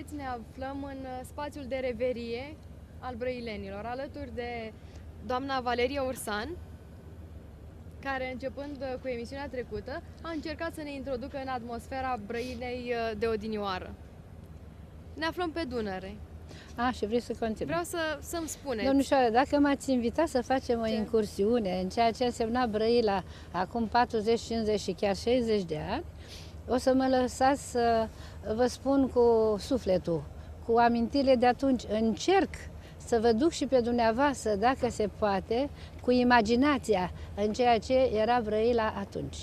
astăzi ne aflăm în spațiul de reverie al brăilenilor, alături de doamna Valeria Ursan, care, începând cu emisiunea trecută, a încercat să ne introducă în atmosfera Brăilei de odinioară. Ne aflăm pe Dunăre. Și vrei să continui. Vreau să-mi spuneți. Domnișoară, dacă m-ați invitat să facem o incursiune în ceea ce însemna Brăila acum 40, 50 și chiar 60 de ani, o să mă lăsați să vă spun cu sufletul, cu amintirile de atunci. Încerc să vă duc și pe dumneavoastră, dacă se poate, cu imaginația în ceea ce era Brăila atunci.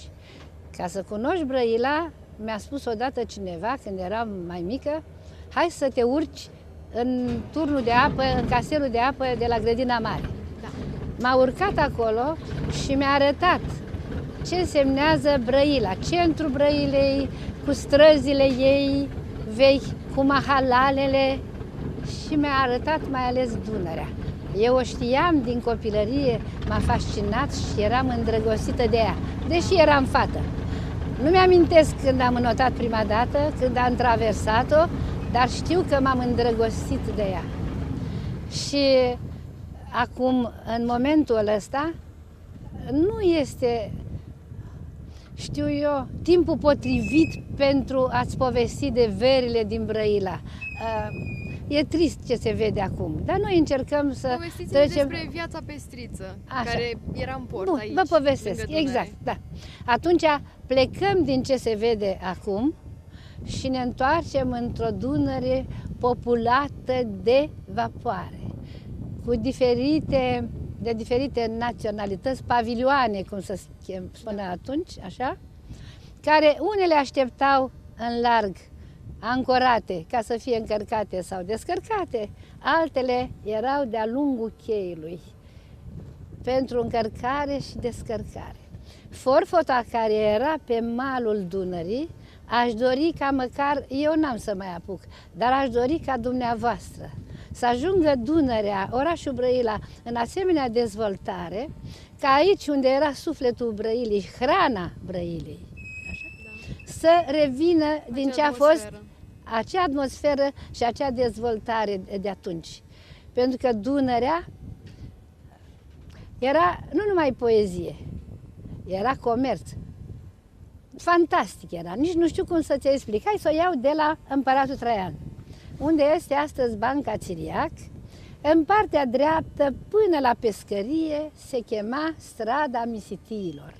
Ca să cunoști Brăila, mi-a spus odată cineva, când eram mai mică, hai să te urci în turnul de apă, în castelul de apă de la Grădina Mare. Da. M-a urcat acolo și mi-a arătat ce însemnează Brăila, centrul Brăilei, cu străzile ei vechi, cu mahalalele, și mi-a arătat mai ales Dunărea. Eu o știam din copilărie, m-a fascinat și eram îndrăgostită de ea, deși eram fată. Nu mi-amintesc când am înotat prima dată, când am traversat-o, dar știu că m-am îndrăgostit de ea. Și acum, în momentul ăsta, nu este, știu eu, timpul potrivit pentru a-ți povesti de verile din Brăila. E trist ce se vede acum, dar noi încercăm să Povestiți-ne trecem despre viața pestriță, Așa. care era în port. Bun, aici. vă povestesc, exact, da. Atunci plecăm din ce se vede acum și ne întoarcem într-o Dunăre populată de vapoare, cu diferite naționalități, pavilioane, cum se spunea atunci, așa, care unele așteptau în larg, ancorate, ca să fie încărcate sau descărcate, altele erau de-a lungul cheiului, pentru încărcare și descărcare. Forfota care era pe malul Dunării, aș dori ca măcar, eu n-am să mai apuc, dar aș dori ca dumneavoastră să ajungă Dunărea, orașul Brăila, în asemenea dezvoltare, ca aici unde era sufletul Brăilei, hrana Brăilei, să revină din ce a fost acea atmosferă și acea dezvoltare de atunci. Pentru că Dunărea era nu numai poezie, era comerț. Fantastic era, nici nu știu cum să-ți explic. Hai să o iau de la Împăratul Traian, unde este astăzi Banca Țiriac. În partea dreaptă, până la pescărie, se chema Strada Misitiilor.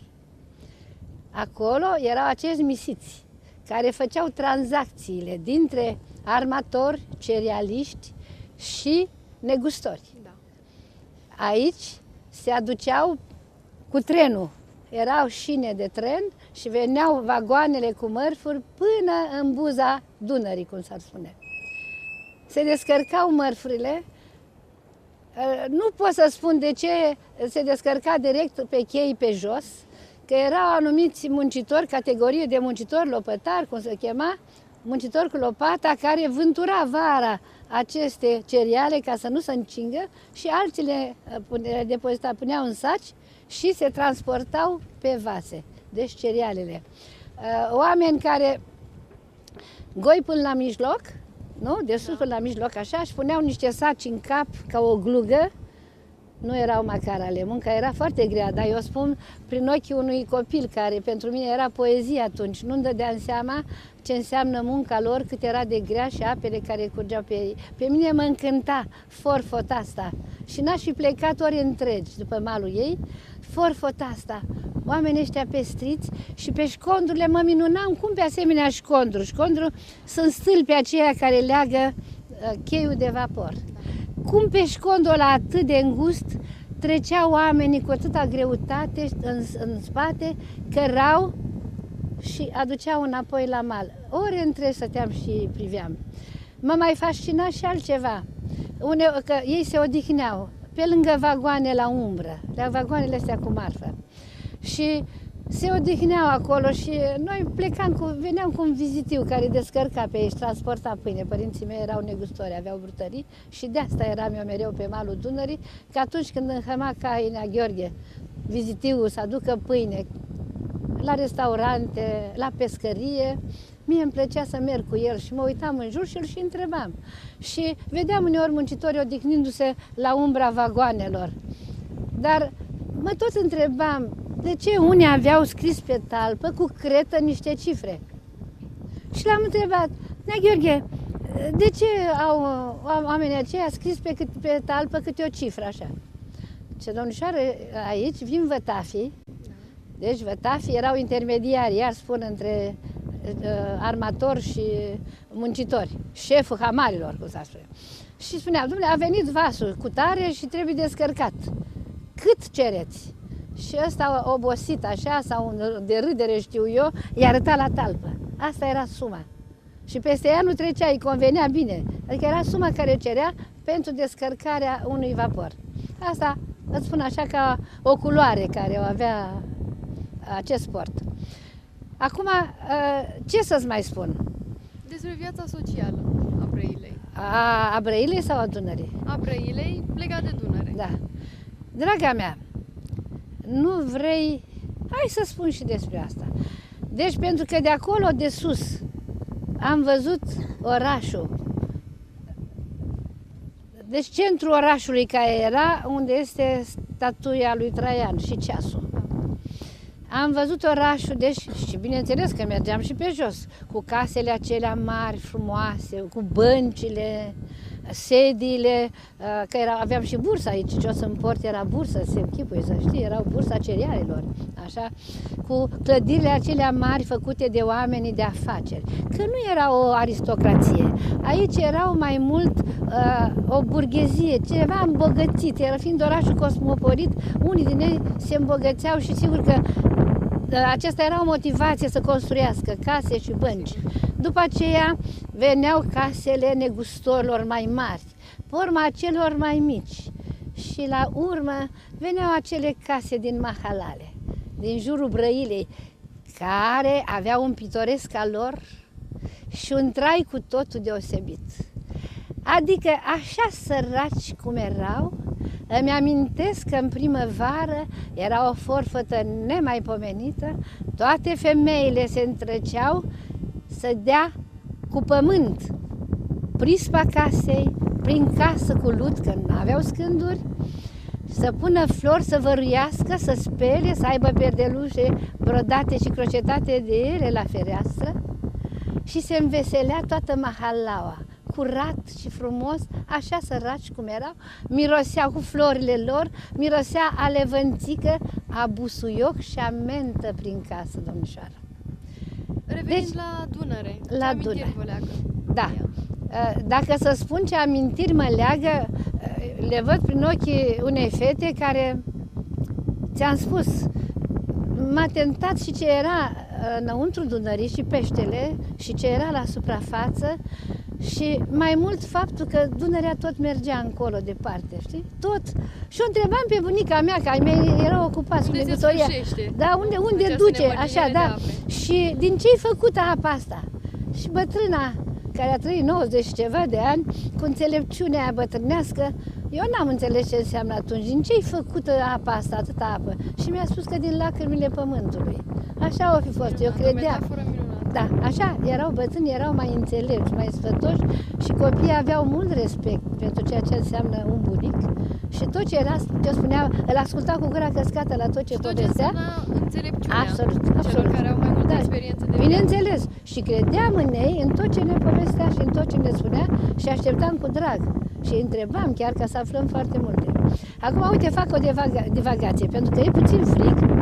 Acolo erau acești misiți care făceau tranzacțiile dintre armatori, cerealiști și negustori. Da. Aici se aduceau cu trenul. Erau șine de tren și veneau vagoanele cu mărfuri până în buza Dunării, cum s-ar spune. Se descărcau mărfurile. Nu pot să spun de ce se descărca direct pe chei pe jos, că erau anumiți muncitori, categorie de muncitori, lopătari, cum se chema, muncitori cu lopata, care vântura vara aceste cereale ca să nu se încingă și alții le puneau în saci și se transportau pe vase, deci cerealele. Oameni care, goi până la mijloc, nu? De sus până la mijloc, așa, își puneau niște saci în cap ca o glugă. Nu erau macarale, munca era foarte grea, dar eu spun prin ochii unui copil care pentru mine era poezie atunci. Nu-mi dădeam seama ce înseamnă munca lor, cât era de grea și apele care curgeau pe ei. Pe mine mă încânta forfota asta și n-aș fi plecat ori întregi după malul ei, forfota asta. Oamenii ăștia pestriți și pe școndurile mă minunam, cum pe asemenea școndru. Școndru sunt stâlpi aceia care leagă cheiul de vapor. Cum pe școndul ăla atât de îngust treceau oamenii cu atâta greutate în spate, cărau și aduceau înapoi la mal. Ori între stăteam și priveam. Mă mai fascina și altceva, că ei se odihneau pe lângă vagoane la umbră, la vagoanele astea cu marfă. Și se odihneau acolo și noi veneam cu un vizitiu care descărca pe ei și transporta pâine. Părinții mei erau negustori, aveau brutării și de asta eram eu mereu pe malul Dunării, că atunci când înhăma Cainea Gheorghe vizitiul să aducă pâine la restaurante, la pescărie, Mie îmi plăcea să merg cu el și mă uitam în jur și îl și întrebam. Și vedeam uneori muncitorii odihnindu-se la umbra vagoanelor. Dar mă tot întrebam de ce unii aveau scris pe talpă cu cretă niște cifre. Și l-am întrebat, Nea Gheorghe, de ce au oamenii aceia scris pe talpă câte o cifră așa? Ce domnișoară, aici vin vătafii. Deci vătafii erau intermediari, iar spun, între armatori și muncitori, șeful hamarilor, cum s-a spune. Și spunea, domnule, a venit vasul cu tare și trebuie descărcat. Cât cereți? Și ăsta obosit așa, sau de râdere știu eu, i-a arătat la talpă. Asta era suma. Și peste ea nu trecea, îi convenea bine. Adică era suma care cerea pentru descărcarea unui vapor. Asta îți spun așa ca o culoare care o avea acest sport. Acum, ce să-ți mai spun? Despre viața socială a Brăilei. A Brăilei sau a Dunării? A Brăilei legat de Dunăre. Da. Draga mea, nu vrei... Hai să spun și despre asta. Deci, pentru că de acolo, de sus, am văzut orașul. Deci, centrul orașului care era, unde este statuia lui Traian și ceasul. Am văzut orașul, deci, și bineînțeles că mergeam și pe jos, cu casele acelea mari, frumoase, cu băncile, sediile, că aveam și bursă aici, ce o să-mi port era bursă, se închipuie, să știi, erau bursa cerealelor, așa, cu clădirile acelea mari făcute de oamenii de afaceri, că nu era o aristocrație, aici erau mai mult o burghezie, ceva îmbogățit, era fiind orașul cosmopolit, unii din ei se îmbogățeau și sigur că acesta era o motivație să construiască case și bănci. După aceea veneau casele negustorilor mai mari, pe urma celor mai mici. Și la urmă veneau acele case din mahalale, din jurul Brăilei, care aveau un pitoresc al lor și un trai cu totul deosebit. Adică așa săraci cum erau, îmi amintesc că în primăvară era o forfătă nemaipomenită, toate femeile se întreceau să dea cu pământ prispa casei, prin casă cu lut, că nu aveau scânduri, să pună flori, să văruiască, să spele, să aibă perdelușe brodate și crocetate de ele la fereastră și se înveselea toată mahalaua, curat și frumos, așa săraci cum erau, miroseau cu florile lor, mirosea a levănțică, a busuioc și a mentă prin casă, domnișoară. Revenind Deci, la Dunăre, ce la amintiri Dunăre. vă leagă? Da. Dacă să spun ce amintiri mă leagă, le văd prin ochii unei fete care, ți-am spus, m-a tentat și ce era înăuntru Dunării și peștele și ce era la suprafață și mai mult faptul că Dunărea tot mergea încolo departe, știi? Tot. Și o întrebam pe bunica mea, că ai mei erau ocupați cu Unde se negutoria. sfârșește? Da, unde Această duce, nemărginire așa, de da. ape. Și din ce-i făcută apa asta? Și bătrâna, care a trăit 90 și ceva de ani, cu înțelepciunea aia bătrânească, eu n-am înțeles ce înseamnă atunci, din ce-i făcută apa asta, atâta apă? Și mi-a spus că din lacrimile pământului. Așa o fi fost, eu O credeam. metaforă minunată. Da, așa, erau bătrâni, erau mai înțelepți, mai sfătoși și copiii aveau mult respect pentru ceea ce înseamnă un bunic și tot ce era, ce spunea, îl asculta cu gura căscată la tot ce Și tot ce povestea. înseamnă înțelepciunea Absolut, celor absolut. care au mai multă Da, experiență de bineînțeles. Și credeam în ei, în tot ce ne povestea și în tot ce ne spunea și așteptam cu drag. Și îi întrebam chiar ca să aflăm foarte multe. Acum, uite, fac o divagație, pentru că e puțin frig.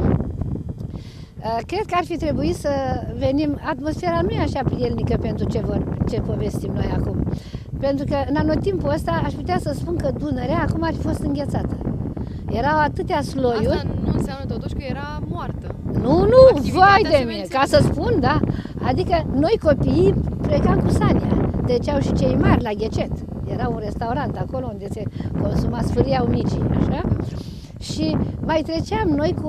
Cred că ar fi trebuit să venim, atmosfera nu e așa prielnică pentru ce povestim noi acum. Pentru că în anotimpul ăsta aș putea să spun că Dunărea acum ar fi fost înghețată. Erau atâtea sloiuri. Asta nu înseamnă totuși că era moartă. Nu, Activitatea vai de se mine, menține. ca să spun, da. Adică noi copiii plecam cu Sania, treceau și cei mari la Ghecet. Era un restaurant acolo unde se consuma, sfâriau micii, așa. Și mai treceam noi cu